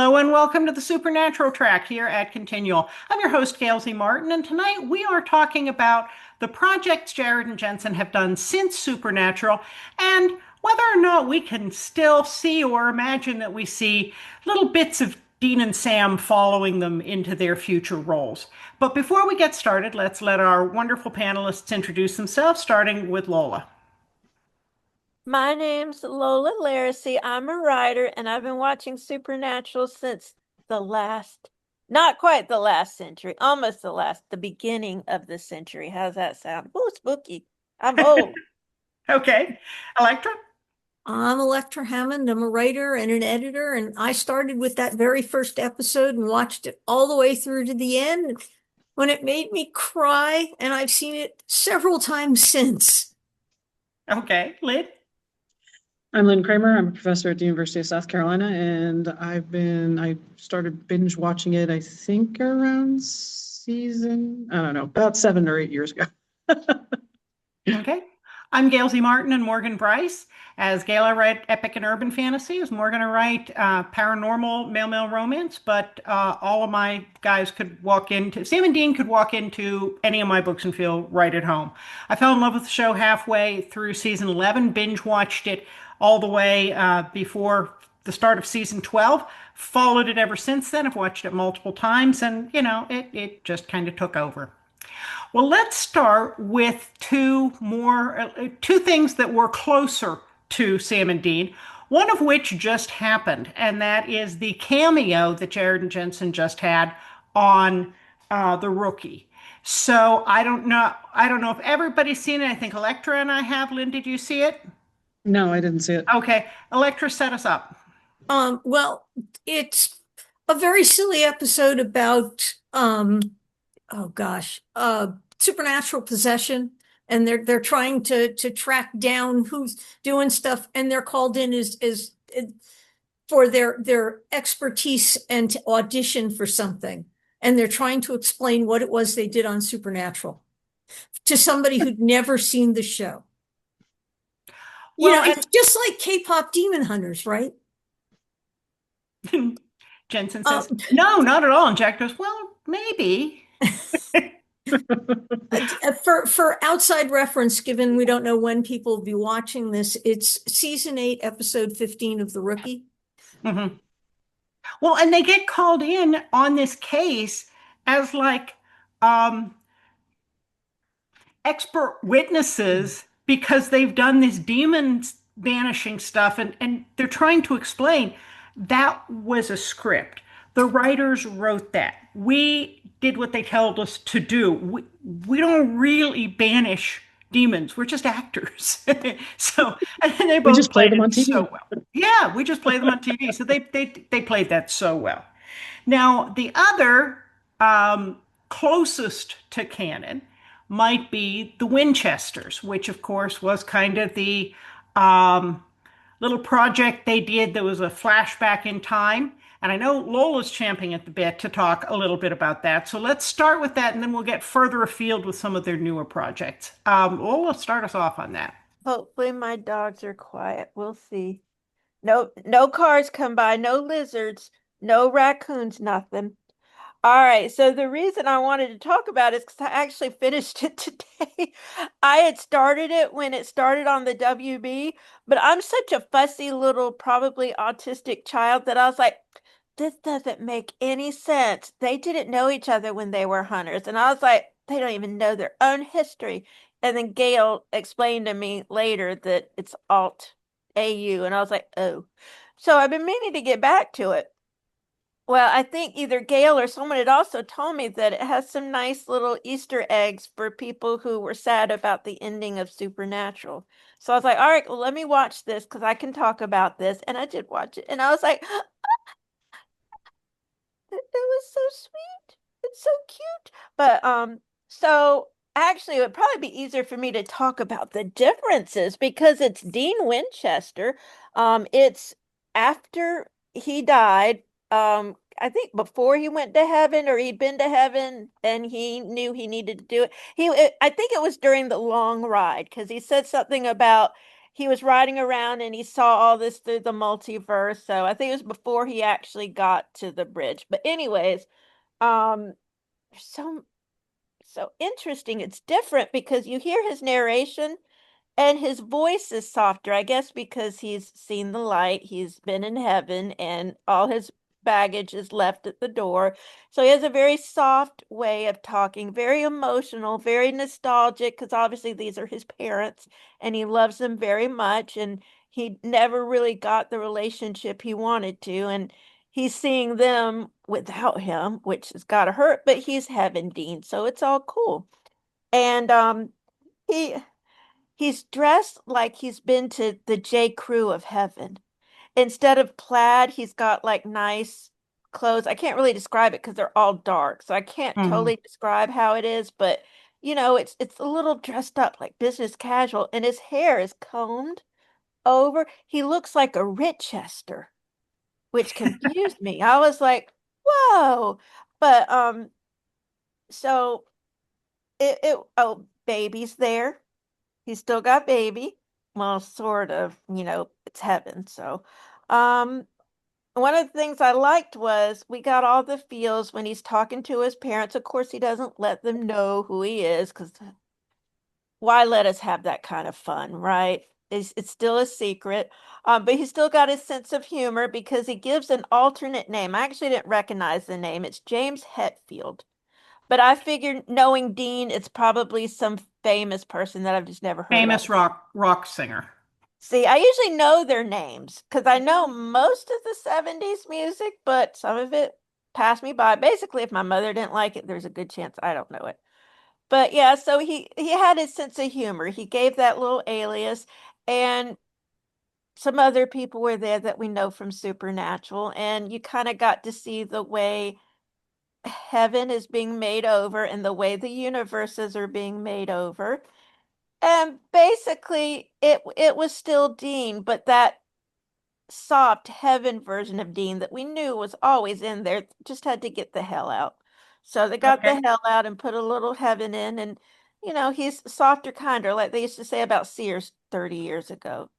Hello and welcome to the Supernatural track here at Continual. I'm your host, Gail Z. Martin, and tonight we are talking about the projects Jared and Jensen have done since Supernatural and whether or not we can still see or imagine that we see little bits of Dean and Sam following them into their future roles. But before we get started, let's let our wonderful panelists introduce themselves, starting with Lola. My name's Lola Lariscy. I'm a writer, and I've been watching Supernatural since not quite the last century, almost the beginning of the century. How's that sound? Oh, spooky. I'm old. Okay, Elektra? I'm Elektra Hammond. I'm a writer and an editor, and I started with that very first episode and watched it all the way through to the end when it made me cry, and I've seen it several times since. Okay, Lynn? I'm Lynn Kramer. I'm a professor at the University of South Carolina, and I started binge watching it, I think around I don't know, about 7 or 8 years ago. Okay. I'm Gail Z. Martin and Morgan Brice. As Gail, I write epic and urban fantasy. As Morgan, I write paranormal male-male romance. But all of my guys Sam and Dean could walk into any of my books and feel right at home. I fell in love with the show halfway through season 11, binge watched it all the way before the start of season 12. Followed it ever since then. I've watched it multiple times, and it just kind of took over. Well, let's start with two things that were closer to Sam and Dean, one of which just happened, and that is the cameo that Jared and Jensen just had on The Rookie. So I don't know if everybody's seen it. I think Elektra and I have. Lynn, did you see it? No, I didn't see it. Okay, Elektra, set us up. Well, it's a very silly episode about oh gosh, supernatural possession, and they're trying to track down who's doing stuff, and they're called in as for their expertise and to audition for something, and they're trying to explain what it was they did on Supernatural to somebody who'd never seen the show. Well, It's just like K-pop Demon Hunters, right? Jensen says, no, not at all. And Jack goes, well, maybe. For outside reference, given we don't know when people will be watching this, it's season 8, episode 15 of The Rookie. Mm-hmm. Well, and they get called in on this case as expert witnesses because they've done this demon banishing stuff, and they're trying to explain that was a script. The writers wrote that. We did what they told us to do. We don't really banish demons. We're just actors. So, and they both just play played them on it TV. so well. Yeah, we just play them on TV. So they played that so well. Now, the other closest to canon might be the Winchesters, which of course was kind of the little project they did that was a flashback in time. And I know Lola's champing at the bit to talk a little bit about that. So let's start with that, and then we'll get further afield with some of their newer projects. Lola, start us off on that. Hopefully my dogs are quiet. We'll see. No cars come by, no lizards, no raccoons, nothing. All right, so the reason I wanted to talk about it is because I actually finished it today. I had started it when it started on the WB, but I'm such a fussy little, probably autistic child that I was like, this doesn't make any sense. They didn't know each other when they were hunters. And I was like, they don't even know their own history. And then Gail explained to me later that it's Alt AU. And I was like, oh. So I've been meaning to get back to it. Well, I think either Gail or someone had also told me that it has some nice little Easter eggs for people who were sad about the ending of Supernatural. So I was like, all right, well, let me watch this because I can talk about this. And I did watch it. And I was like, it was so sweet. It's so cute. But so actually it would probably be easier for me to talk about the differences because it's Dean Winchester. It's after he died. I think before he went to heaven or he'd been to heaven and he knew he needed to do it. I think it was during the long ride because he said something about he was riding around and he saw all this through the multiverse. So I think it was before he actually got to the bridge. But anyways, um, so so interesting. It's different because you hear his narration and his voice is softer, I guess, because he's seen the light, he's been in heaven, and all his baggage is left at the door. So he has a very soft way of talking, very emotional, very nostalgic, because obviously these are his parents and he loves them very much. And he never really got the relationship he wanted to. And he's seeing them without him, which has got to hurt, but he's heaven, Dean. So it's all cool. And he he's dressed like he's been to the J. Crew of heaven. Instead of plaid, he's got like nice clothes. I can't really describe it because they're all dark, so I can't Mhm. totally describe how it is, but it's a little dressed up like business casual, and his hair is combed over. He looks like a Richester, which confused me. I was like, "Whoa!" But so baby's there. He's still got baby. Well, sort of, it's heaven. So, um, one of the things I liked was we got all the feels when he's talking to his parents. Of course, he doesn't let them know who he is because why let us have that kind of fun, right? It's still a secret. But he's still got his sense of humor because he gives an alternate name. I actually didn't recognize the name. It's James Hetfield. But I figured knowing Dean, it's probably some famous person that I've just never heard of. Famous rock singer. See, I usually know their names because I know most of the 70s music, but some of it passed me by. Basically, if my mother didn't like it, there's a good chance I don't know it. But yeah, so he had his sense of humor. He gave that little alias, and some other people were there that we know from Supernatural, and you kind of got to see the way heaven is being made over and the way the universes are being made over. And basically, it was still Dean, but that soft heaven version of Dean that we knew was always in there just had to get the hell out. So they got the Okay. hell out and put a little heaven in, and he's softer, kinder, like they used to say about Sears 30 years ago.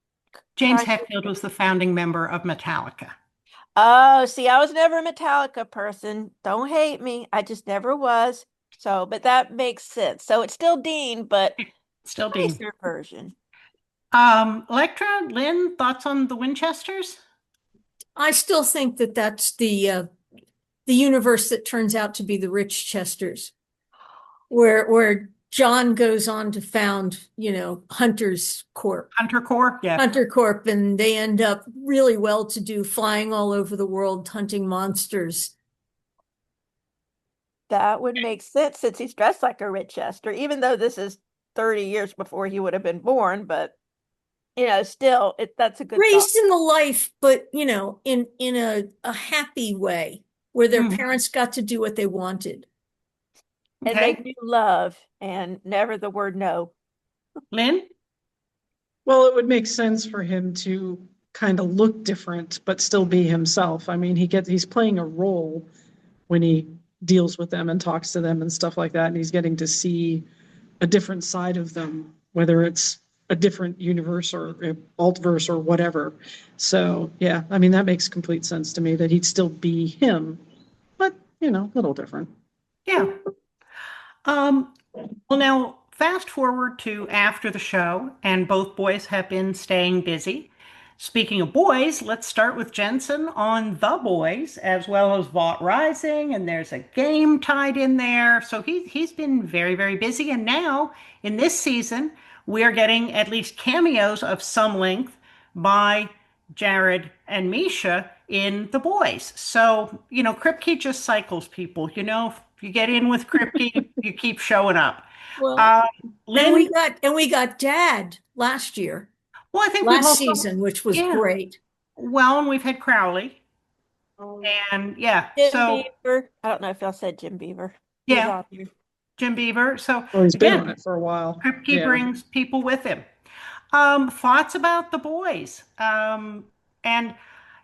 James Hetfield was the founding member of Metallica. Oh, see, I was never a Metallica person. Don't hate me. I just never was. So, but that makes sense. So it's still Dean, but Still Dean. nicer version. Elektra, Lynn, thoughts on the Winchesters? I still think that that's the universe that turns out to be the Rich Chesters, where John goes on to found, Hunter's Corp. Hunter Corps? Yeah. Hunter Corp, and they end up really well to do, flying all over the world, hunting monsters. That would make sense since he's dressed like a Richester, even though this is 30 years before he would have been born, but still that's a good thought. Raised in the life, but in a happy way, where their Mhm. parents got to do what they wanted. And they Okay. knew love and never the word no. Lynn? Well, it would make sense for him to kind of look different, but still be himself. I mean, he's playing a role when he deals with them and talks to them and stuff like that. And he's getting to see a different side of them, whether it's a different universe or altverse or whatever. So yeah, I mean, that makes complete sense to me that he'd still be him, but a little different. Yeah. Um, well, now fast forward to after the show, and both boys have been staying busy. Speaking of boys, let's start with Jensen on The Boys, as well as Vought Rising, and there's a game tied in there. So he's been very, very busy. And now in this season, we are getting at least cameos of some length by Jared and Misha in The Boys. So, Kripke just cycles people. If you get in with Kripke, you keep showing up. Well, Uh, Lynn, and we got Dad last year, well, I think we've last also, season, which was yeah, great. well, and we've had Crowley. And yeah, Jim so Beaver. I don't know if y'all said Jim Beaver. He was yeah, on here. Jim Beaver. So Well, he's been on again, it for a while. Kripke Yeah. brings people with him. Thoughts about The Boys? And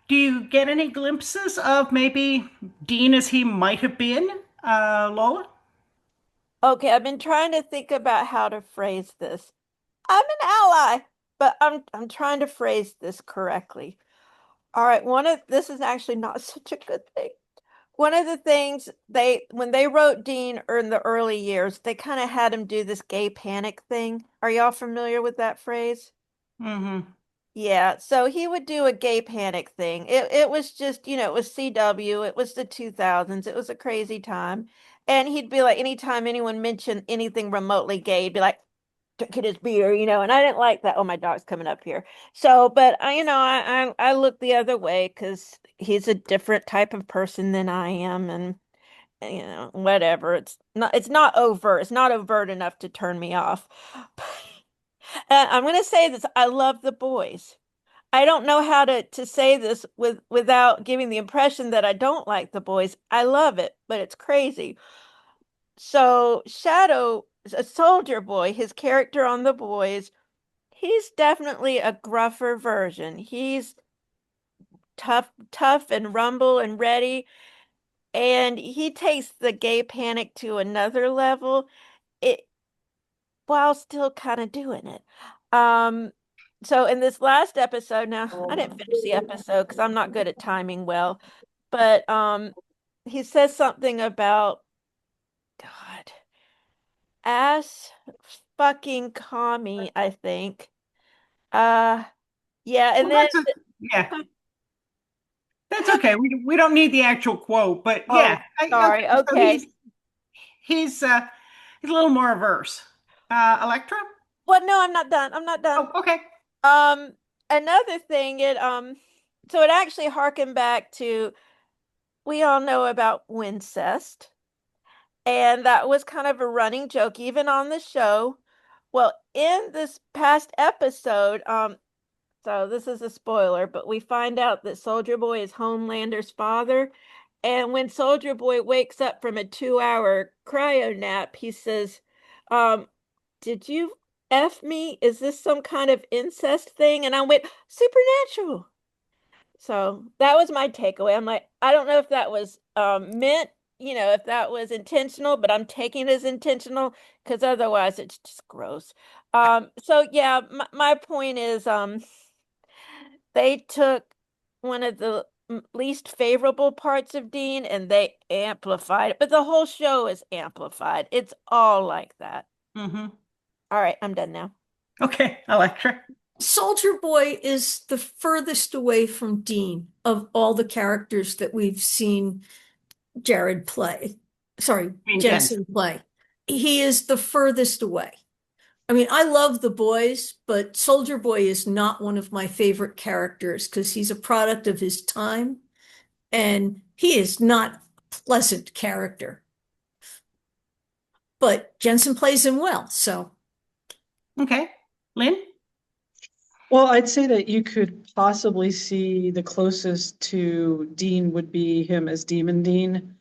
do you get any glimpses of maybe Dean as he might have been, Lola? Okay, I've been trying to think about how to phrase this. I'm an ally. but I'm trying to phrase this correctly. All right, this is actually not such a good thing. One of the things when they wrote Dean in the early years, they kind of had him do this gay panic thing. Are y'all familiar with that phrase? Mm-hmm. Yeah, so he would do a gay panic thing. It was just, it was CW, it was the 2000s, it was a crazy time. And he'd be like, anytime anyone mentioned anything remotely gay, he'd be like, drinking his beer, and I didn't like that. Oh, my dog's coming up here. So, but I look the other way because he's a different type of person than I am, and whatever. It's not overt. It's not overt enough to turn me off. I'm gonna say this. I love the boys. I don't know how to say this without giving the impression that I don't like the boys. I love it, but it's crazy. So Shadow, a soldier boy, his character on the boys, he's definitely a gruffer version. He's tough and rumble and ready, and he takes the gay panic to another level. It while still kind of doing it. Um, so in this last episode, now I didn't finish the episode because I'm not good at timing well, but he says something about God, ass fucking commie, I think. Uh yeah, and Well, then yeah, that's okay. We don't need the actual quote, but oh yeah. sorry, Okay, so okay. he's a little more averse. Electra? Well, no, I'm not done. I'm not done. Oh, okay. Um, Another thing, so it actually harkened back to we all know about Wincest, and that was kind of a running joke even on the show. Well, in this past episode, so this is a spoiler, but we find out that Soldier Boy is Homelander's father. And when Soldier Boy wakes up from a 2-hour cryo nap, he says, did you F me? Is this some kind of incest thing? And I went, supernatural. So that was my takeaway. I'm like, I don't know if that was meant, if that was intentional, but I'm taking it as intentional because otherwise it's just gross. So yeah, my point is they took one of the least favorable parts of Dean and they amplified it, but the whole show is amplified. It's all like that. Mm-hmm. All right, I'm done now. Okay, Electra. Soldier Boy is the furthest away from Dean of all the characters that we've seen Jared play. Sorry, Mean Jensen. Jensen play. He is the furthest away. I mean, I love the boys, but Soldier Boy is not one of my favorite characters because he's a product of his time and he is not a pleasant character. But Jensen plays him well, so Okay. Lynn? Well, I'd say that you could possibly see the closest to Dean would be him as Demon Dean.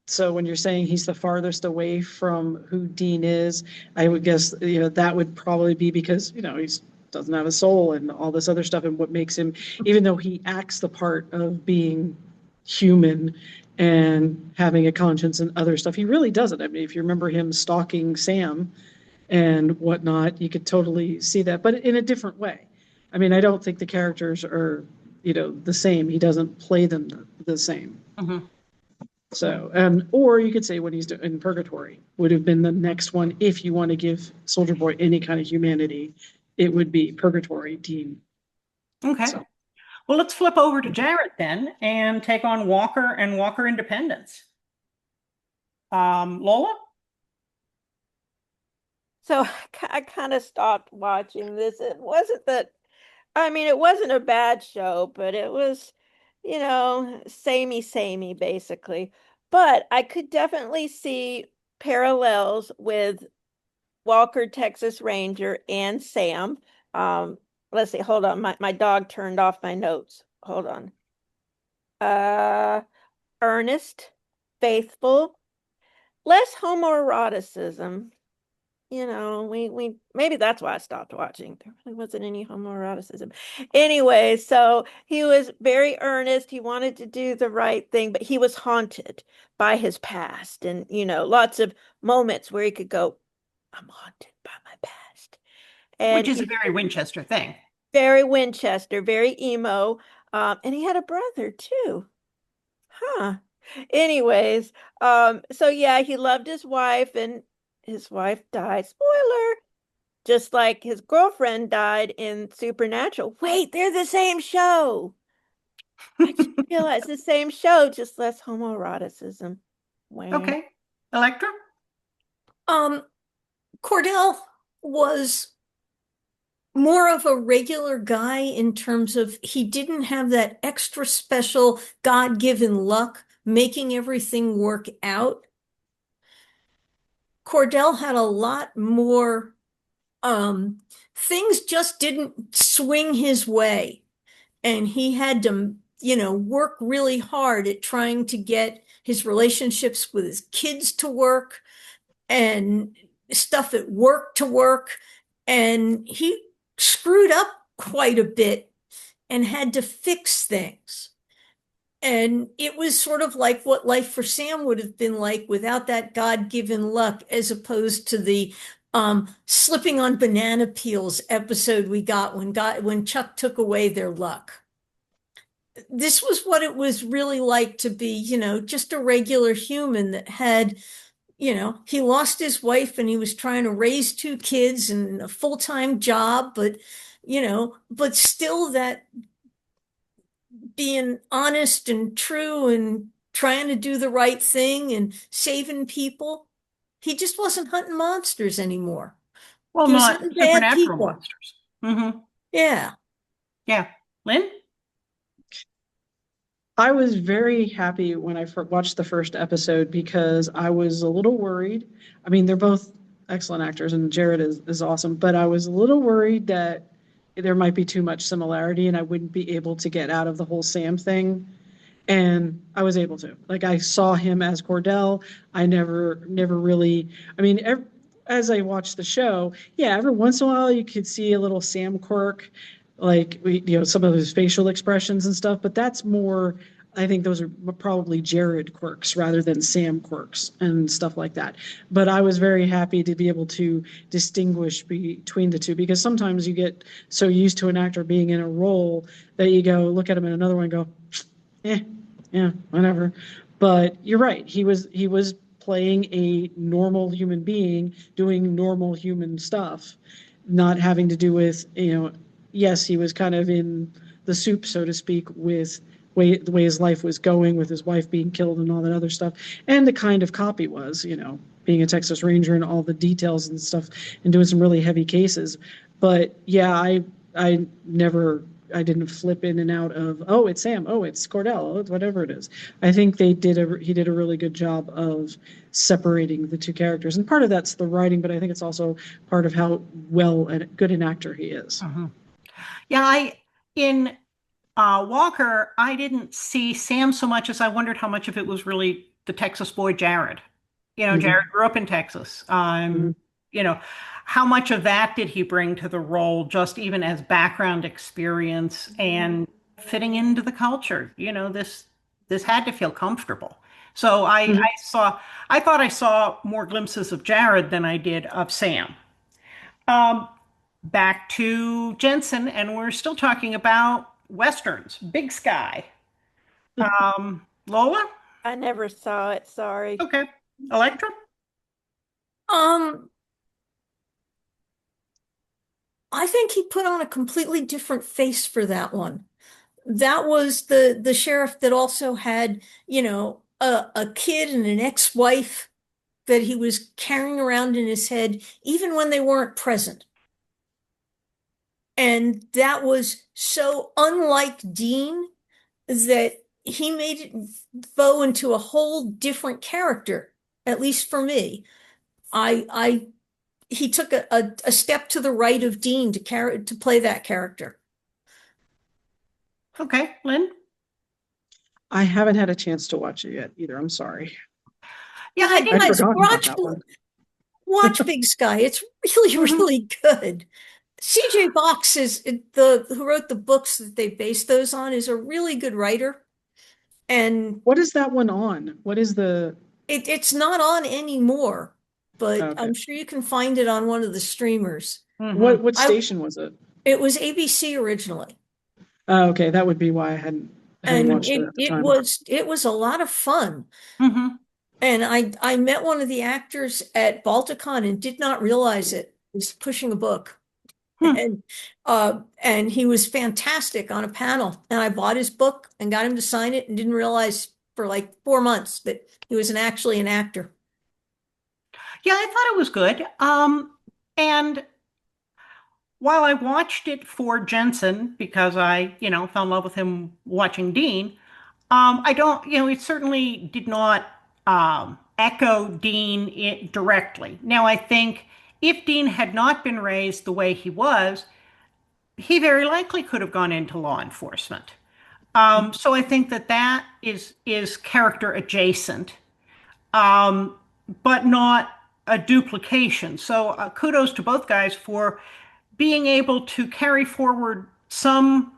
So when you're saying he's the farthest away from who Dean is, I would guess, that would probably be because, he's doesn't have a soul and all this other stuff. And what makes him, even though he acts the part of being human and having a conscience and other stuff, he really doesn't. I mean, if you remember him stalking Sam and whatnot, you could totally see that, but in a different way. I mean, I don't think the characters are, the same. He doesn't play them the same. Mm-hmm. So, or you could say when he's in Purgatory would have been the next one. If you want to give Soldier Boy any kind of humanity, it would be Purgatory Dean. Okay. So, Well, let's flip over to Jared then and take on Walker and Walker Independence. Lola? So I kind of stopped watching this. It wasn't that, I mean, it wasn't a bad show, but it was, samey basically. But I could definitely see parallels with Walker, Texas Ranger, and Sam. Let's see, hold on. My dog turned off my notes. Hold on. Uh, Earnest, faithful, less homoeroticism. We maybe that's why I stopped watching. There really wasn't any homoeroticism. Anyway, so he was very earnest. He wanted to do the right thing, but he was haunted by his past and, lots of moments where he could go, I'm haunted by my past. And Which is a he's very Winchester thing. very Winchester, very emo. And he had a brother too. Huh. Anyways, so yeah, he loved his wife and his wife died. Spoiler, just like his girlfriend died in Supernatural. Wait, they're the same show. I just realized the same show, just less homoeroticism. Wham. Okay. Electra? Um, Cordell was more of a regular guy in terms of he didn't have that extra special God-given luck making everything work out. Cordell had a lot more things just didn't swing his way. And he had to, work really hard at trying to get his relationships with his kids to work and stuff at work to work. And he screwed up quite a bit and had to fix things. And it was sort of like what life for Sam would have been like without that God-given luck, as opposed to the slipping on banana peels episode we got when Chuck took away their luck. This was what it was really like to be, just a regular human that had, he lost his wife and he was trying to raise two kids and a full-time job, but still that being honest and true and trying to do the right thing and saving people. He just wasn't hunting monsters anymore. Well, He was not hunting bad supernatural people. monsters. Mm-hmm. Yeah. Yeah. Lynn? I was very happy when I watched the first episode because I was a little worried. I mean, they're both excellent actors and Jared is awesome, but I was a little worried that there might be too much similarity and I wouldn't be able to get out of the whole Sam thing. And I was able to. Like, I saw him as Cordell. I never really, I mean, as I watched the show, yeah, every once in a while you could see a little Sam quirk, like, some of his facial expressions and stuff, but that's more, I think those are probably Jared quirks rather than Sam quirks and stuff like that. But I was very happy to be able to distinguish between the two, because sometimes you get so used to an actor being in a role that you go look at him in another one and go, yeah, whatever. But you're right. He was playing a normal human being doing normal human stuff, not having to do with, yes, he was kind of in the soup, so to speak, with the way his life was going, with his wife being killed and all that other stuff, and the kind of cop he was, being a Texas Ranger and all the details and stuff, and doing some really heavy cases. But yeah, I didn't flip in and out of, oh, it's Sam, oh, it's Cordell, oh, it's whatever it is. I think he did a really good job of separating the two characters, and part of that's the writing, but I think it's also part of how well and good an actor he is. Mm-hmm. Yeah, in Walker, I didn't see Sam so much as I wondered how much of it was really the Texas boy Jared. Mm-hmm. Jared grew up in Texas. Mm-hmm. How much of that did he bring to the role, just even as background experience and fitting into the culture? This had to feel comfortable. So Mm-hmm. I thought I saw more glimpses of Jared than I did of Sam. Back to Jensen, and we're still talking about Westerns. Big Sky. Lola? I never saw it, sorry. Okay. Elektra? I think he put on a completely different face for that one. That was the sheriff that also had, a kid and an ex-wife that he was carrying around in his head, even when they weren't present. And that was so unlike Dean that he made it Bo into a whole different character, at least for me. He took a step to the right of Dean to play that character. Okay. Lynn? I haven't had a chance to watch it yet either. I'm sorry. Yeah, I didn't. I'd forgotten about that one. Watch Big Sky. It's really, really good. CJ Box who wrote the books that they based those on, is a really good writer. And what is that one on? What is it's not on anymore, but okay. I'm sure you can find it on one of the streamers. Hmm. What I station was it? it was ABC originally. Oh, okay, that would be why I hadn't And watched it it at the it time. was it was a lot of fun. Hmm. And I met one of the actors at Balticon and did not realize it. He was pushing a book. Hmm. And he was fantastic on a panel. And I bought his book and got him to sign it and didn't realize for like 4 months that he was actually an actor. Yeah, I thought it was good. And while I watched it for Jensen because I, fell in love with him watching Dean, I don't, it certainly did not echo Dean directly. Now, I think if Dean had not been raised the way he was, he very likely could have gone into law enforcement. So I think that is character adjacent, um, but not a duplication. So kudos to both guys for being able to carry forward some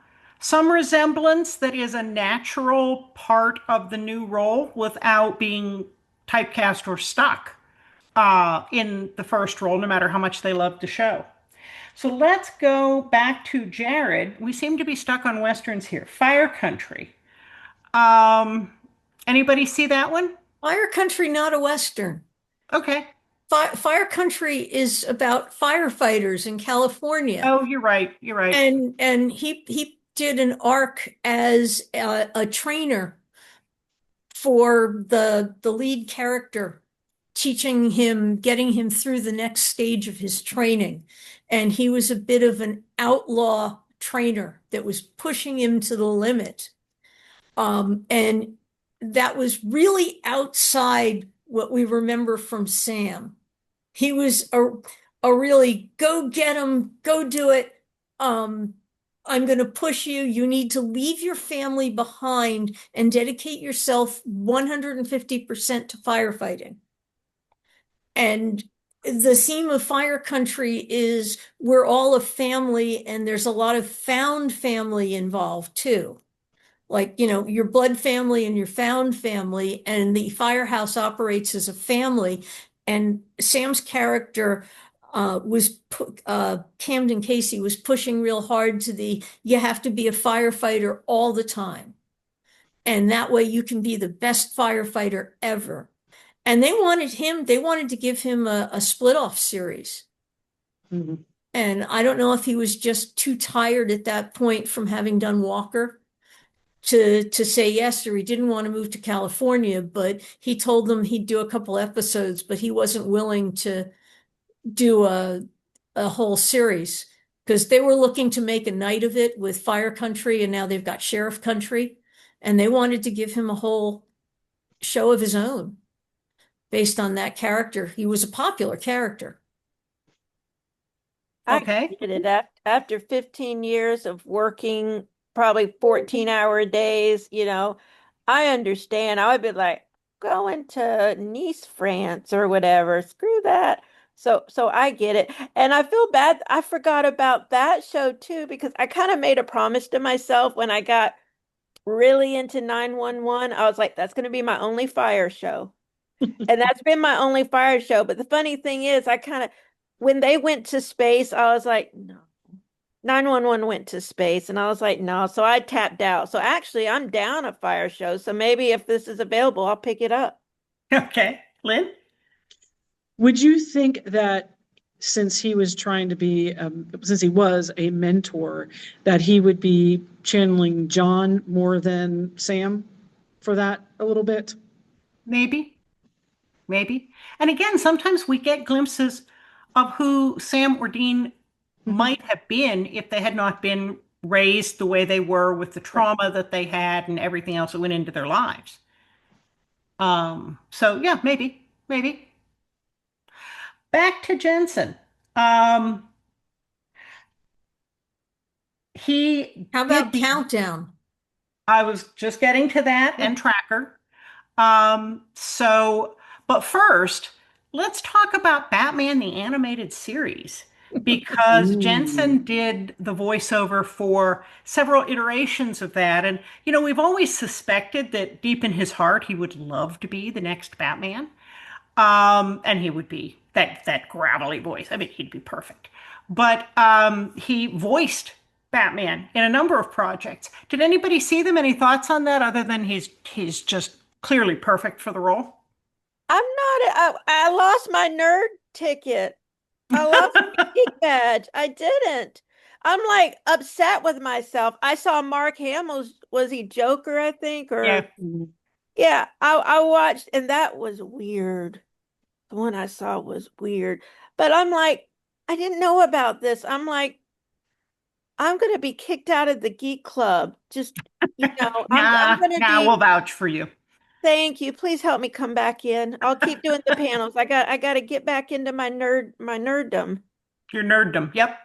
resemblance that is a natural part of the new role without being typecast or stuck in the first role, no matter how much they love the show. So let's go back to Jared. We seem to be stuck on westerns here. Fire Country. Um, Anybody see that one? Fire Country, not a Western. Okay. Fire Country is about firefighters in California. Oh, you're right. You're right. And he did an arc as a trainer for the lead character, teaching him, getting him through the next stage of his training. And he was a bit of an outlaw trainer that was pushing him to the limit. And that was really outside what we remember from Sam. He was a really go get him, go do it. Um, I'm going to push you. You need to leave your family behind and dedicate yourself 150% to firefighting. And the theme of Fire Country is we're all a family, and there's a lot of found family involved too. Like, your blood family and your found family, and the firehouse operates as a family. And Sam's character Camden Casey was pushing real hard to you have to be a firefighter all the time. And that way you can be the best firefighter ever. And they wanted to give him a split off series. Mhm. And I don't know if he was just too tired at that point from having done Walker to say yes, or he didn't want to move to California, but he told them he'd do a couple episodes, but he wasn't willing to do a whole series because they were looking to make a night of it with Fire Country, and now they've got Sheriff Country, and they wanted to give him a whole show of his own based on that character. He was a popular character. I Okay. get it. After 15 years of working probably 14-hour days, I understand. I would be like, going to Nice, France or whatever. Screw that. So I get it. And I feel bad. I forgot about that show too, because I kind of made a promise to myself when I got really into 911. I was like, that's going to be my only fire show. And that's been my only fire show. But the funny thing is, when they went to space, I was like, no. 911 went to space, and I was like, no. So I tapped out. So actually, I'm down a fire show. So maybe if this is available, I'll pick it up. Okay. Lynn? Would you think that since he was since he was a mentor, that he would be channeling John more than Sam for that a little bit? Maybe. Maybe. And again, sometimes we get glimpses of who Sam or Dean Mhm. might have been if they had not been raised the way they were with the Right. trauma that they had and everything else that went into their lives. So yeah, maybe. Back to Jensen. Um, he How did about the, Countdown? I was just getting to that and Tracker. So, but first, let's talk about Batman the Animated Series because Ooh. Jensen did the voiceover for several iterations of that. And, we've always suspected that deep in his heart, he would love to be the next Batman. And he would be that gravelly voice. I mean, he'd be perfect. but he voiced Batman in a number of projects. Did anybody see them? Any thoughts on that other than he's just clearly perfect for the role? I'm not, I lost my nerd ticket. I lost my geek badge. I didn't. I'm like upset with myself. I saw Mark Hamill's, was he Joker, I think, Yeah. or yeah, I watched and that was weird. The one I saw was weird. But I'm like, I didn't know about this. I'm like, I'm gonna be kicked out of the geek club. Just, I'm Nah, gonna nah, be, we'll vouch for you. thank you. Please help me come back in. I'll keep doing the panels. I gotta get back into my nerddom. Your nerddom. Yep.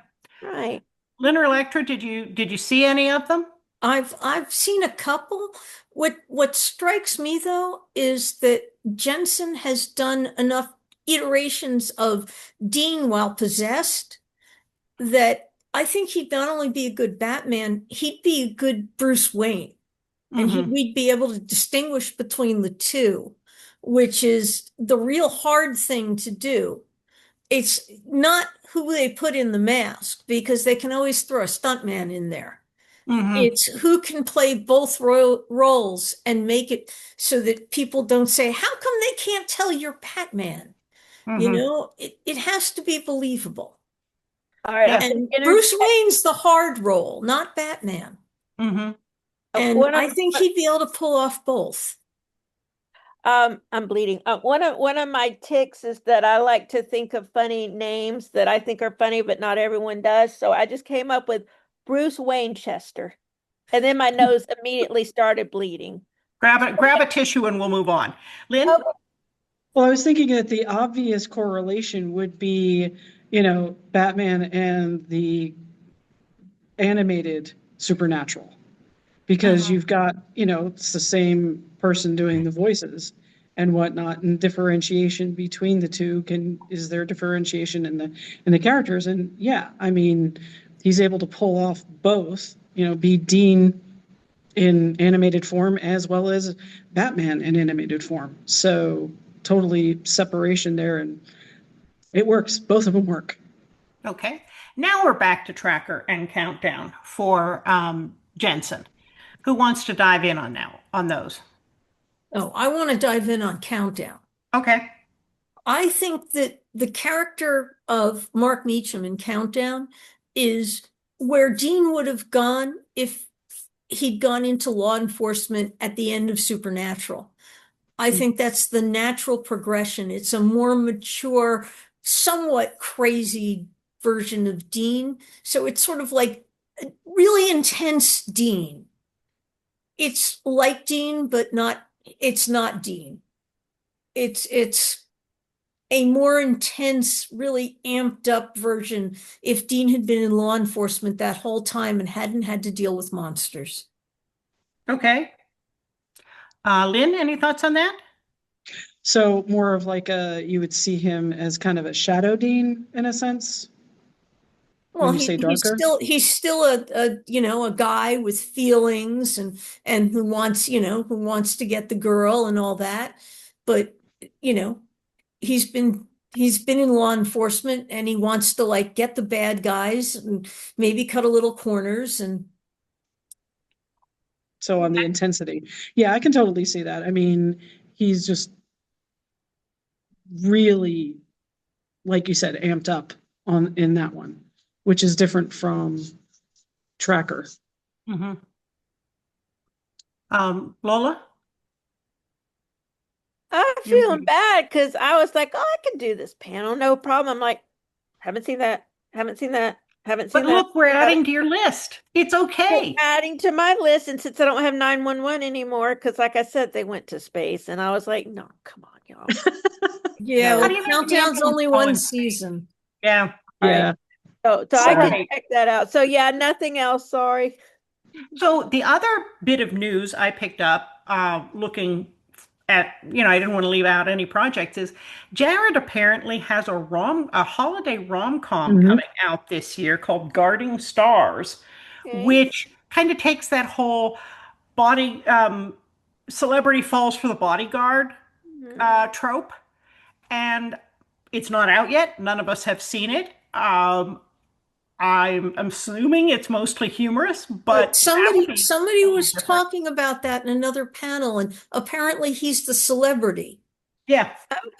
Right. Lynn or Electra, did you see any of them? I've seen a couple. What strikes me though is that Jensen has done enough iterations of Dean while possessed that I think he'd not only be a good Batman, he'd be a good Bruce Wayne. And Hmm. we'd be able to distinguish between the two, which is the real hard thing to do. It's not who they put in the mask because they can always throw a stuntman in there. Hmm. It's who can play both roles and make it so that people don't say, how come they can't tell you're Batman? Hmm. It has to be believable. All right. I'm Yeah. gonna And Bruce interject. Wayne's the hard role, not Batman. Hmm. And One of I think he'd be able to pull off both. I'm bleeding. One of my ticks is that I like to think of funny names that I think are funny, but not everyone does. So I just came up with Bruce Wayne Chester, and then my nose immediately started bleeding. Grab a tissue and we'll move on. Lynn? Oh, Well, I was thinking that the obvious correlation would be, Batman and the animated Supernatural, because Mhm. you've got, it's the same person doing the voices and whatnot, and differentiation between the two is there differentiation in the characters? And yeah, I mean, he's able to pull off both, be Dean in animated form as well as Batman in animated form. So totally separation there, and it works. Both of them work. Okay. Now we're back to tracker and countdown for Jensen. Who wants to dive in on those? Oh, I want to dive in on Countdown. Okay. I think that the character of Mark Meacham in Countdown is where Dean would have gone if he'd gone into law enforcement at the end of Supernatural. I think that's the natural progression. It's a more mature, somewhat crazy version of Dean. So it's sort of like a really intense Dean. It's like Dean, but it's not Dean. It's a more intense, really amped up version if Dean had been in law enforcement that whole time and hadn't had to deal with monsters. Okay. Lynn, any thoughts on that? So more of like you would see him as kind of a shadow Dean in a sense Well, when you say darker. he's still a guy with feelings and who wants to get the girl and all that. But you know, he's been in law enforcement and he wants to like get the bad guys and maybe cut a little corners and So on the intensity, yeah, I can totally see that. I mean, he's just really, like you said, amped up on in that one, which is different from Tracker. Hmm. Lola? I'm You, feeling bad because I was like, oh, I can do this panel, no problem. I'm like, haven't seen that, haven't seen that, haven't but seen that. look, we're adding to your list. It's It's okay. adding to my list, and since I don't have 911 anymore, because like I said, they went to space, and I was like, no, come on, y'all. yeah, How No. do well, you make an Countdown's ambulance only call one in space? season. Yeah. All right. Yeah. So I can Sorry. check that out. So yeah, nothing else. Sorry. So the other bit of news I picked up, looking at, I didn't want to leave out any projects, is Jared apparently has a holiday rom-com Mhm. coming out this year called Guarding Stars, Okay. which kind of takes that whole body celebrity falls for the bodyguard Mhm. trope, and it's not out yet. None of us have seen it. I'm assuming it's mostly humorous, But but that would be somebody totally was different. talking about that in another panel, and apparently he's the celebrity, Yeah.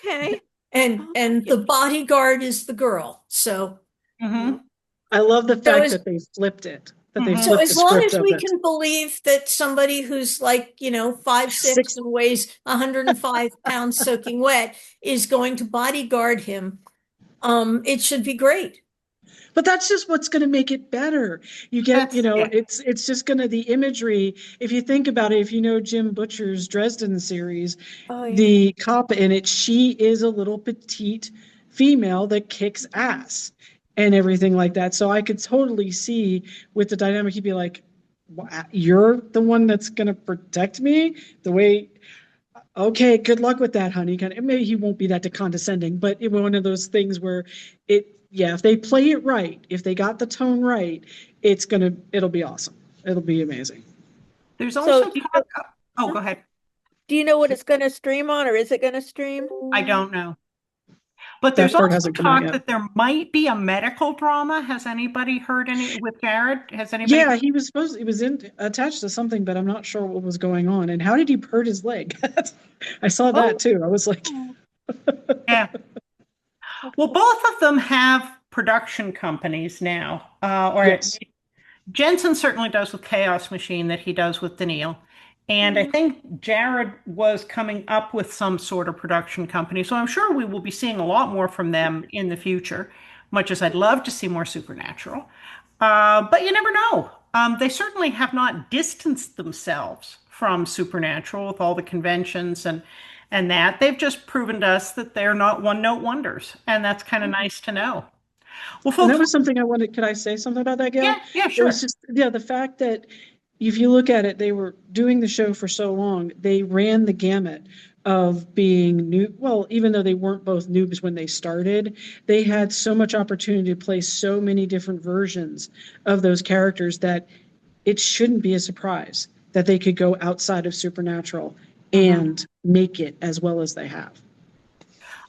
Okay. and the bodyguard is the girl. So Hmm. I love the so fact as that they flipped it, that they Hmm. so flipped the as long script as of we it. can believe that somebody who's like, 5'6" Six, and weighs 105 pounds soaking wet is going to bodyguard him, it should be great. but that's just what's going to make it better. You get, That's yeah. it's just going to, the imagery, if you think about it, if you know Jim Butcher's Dresden series, Oh yeah. the cop in it, she is a little petite female that kicks ass and everything like that. So I could totally see with the dynamic, he'd be like, you're the one that's going to protect me the way, okay, good luck with that, honey. Kind of, maybe he won't be that condescending, but one of those things where yeah, if they play it right, if they got the tone right, it'll be awesome. It'll be amazing. There's So also talk. Oh, go ahead. do you know what it's going to stream on, or is it going to stream? I don't know. But there's That part also hasn't come out talk yet. that there might be a medical drama. Has anybody heard any with Jared? Has anybody? Yeah, he was attached to something, but I'm not sure what was going on. And how did he hurt his leg? I saw that Oh, too. I was like, yeah. Well, both of them have production companies now, or yes. Jensen certainly does with Chaos Machine that he does with Daniil. And I Mhm. think Jared was coming up with some sort of production company. So I'm sure we will be seeing a lot more from them in the future, much as I'd love to see more Supernatural. But you never know. They certainly have not distanced themselves from Supernatural with all the conventions and that. They've just proven to us that they're not one-note wonders. And that's kind of nice to know. Well, And that folks, was something I wanted. Could I say something about that, Gail? yeah, yeah, It was sure. just, yeah, the fact that if you look at it, they were doing the show for so long, they ran the gamut of being new. Well, even though they weren't both noobs when they started, they had so much opportunity to play so many different versions of those characters that it shouldn't be a surprise that they could go outside of Supernatural Mhm. and make it as well as they have.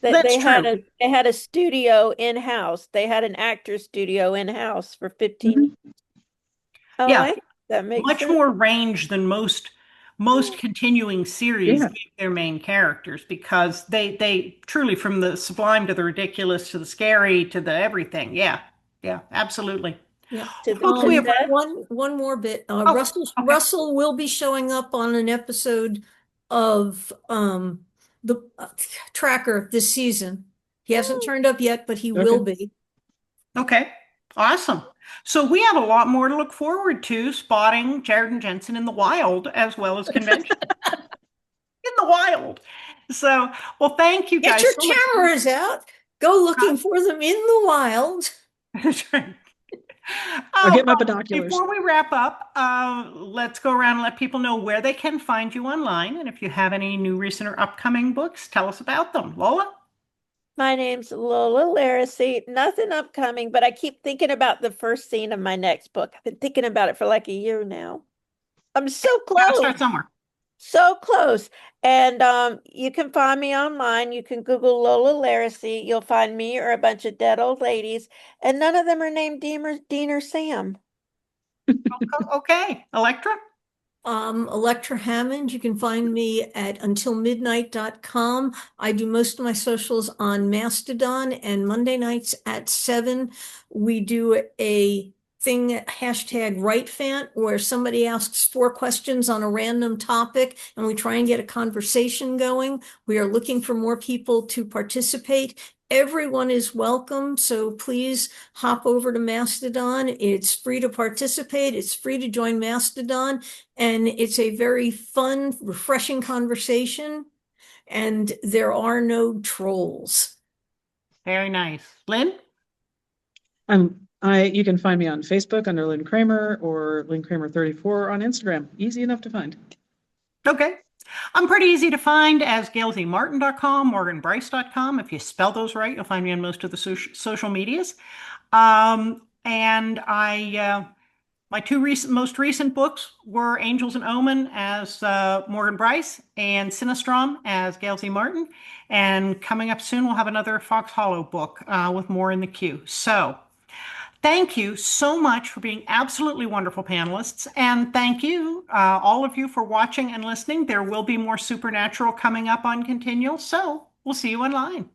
That That's true. they had a studio in-house. They had an actor studio in-house for 15 Mhm. years. Oh, Yeah, that makes much sense. more range than most continuing series Yeah. give their main characters because they truly from the sublime to the ridiculous to the scary to the everything. Yeah. Yeah, absolutely. Yeah. To Well, the folks, we have possessed. One more bit. oh, okay. Russell will be showing up on an episode of the Tracker this season. He hasn't turned up yet, but he will Okay. be. Okay. Awesome. So we have a lot more to look forward to spotting Jared and Jensen in the wild as well as convention in the wild. So, well, thank you Get guys your so much. cameras out. Go looking for them in the wild. That's right. I'll get my Well, binoculars. before we wrap up, let's go around and let people know where they can find you online. And if you have any new, recent, or upcoming books, tell us about them. Lola? My name's Lola Lariscy. Nothing upcoming, but I keep thinking about the first scene of my next book. I've been thinking about it for like a year now. I'm so Gotta close. start somewhere. So close. And you can find me online. You can Google Lola Lariscy. You'll find me or a bunch of dead old ladies, and none of them are named Dean or Sam. Okay. Elektra? Elektra Hammond, you can find me at untilmidnight.com. I do most of my socials on Mastodon, and Monday nights at 7, we do a thing, hashtag WriteFant, where somebody asks 4 questions on a random topic and we try and get a conversation going. We are looking for more people to participate. Everyone is welcome, so please hop over to Mastodon. It's free to participate. It's free to join Mastodon. And it's a very fun, refreshing conversation. And there are no trolls. Very nice. Lynn? You can find me on Facebook under Lynn Kramer or Lynn Kramer 34 on Instagram. Easy enough to find. Okay. I'm pretty easy to find as gailzmartin.com, morganbrice.com. If you spell those right, you'll find me on most of the social medias. And my most recent books were Angels and Omen as Morgan Brice and Sinistrom as Gail Z. Martin. And coming up soon, we'll have another Fox Hollow book with more in the queue. So Thank you so much for being absolutely wonderful panelists. And thank you, all of you, for watching and listening. There will be more Supernatural coming up on Continual, so we'll see you online.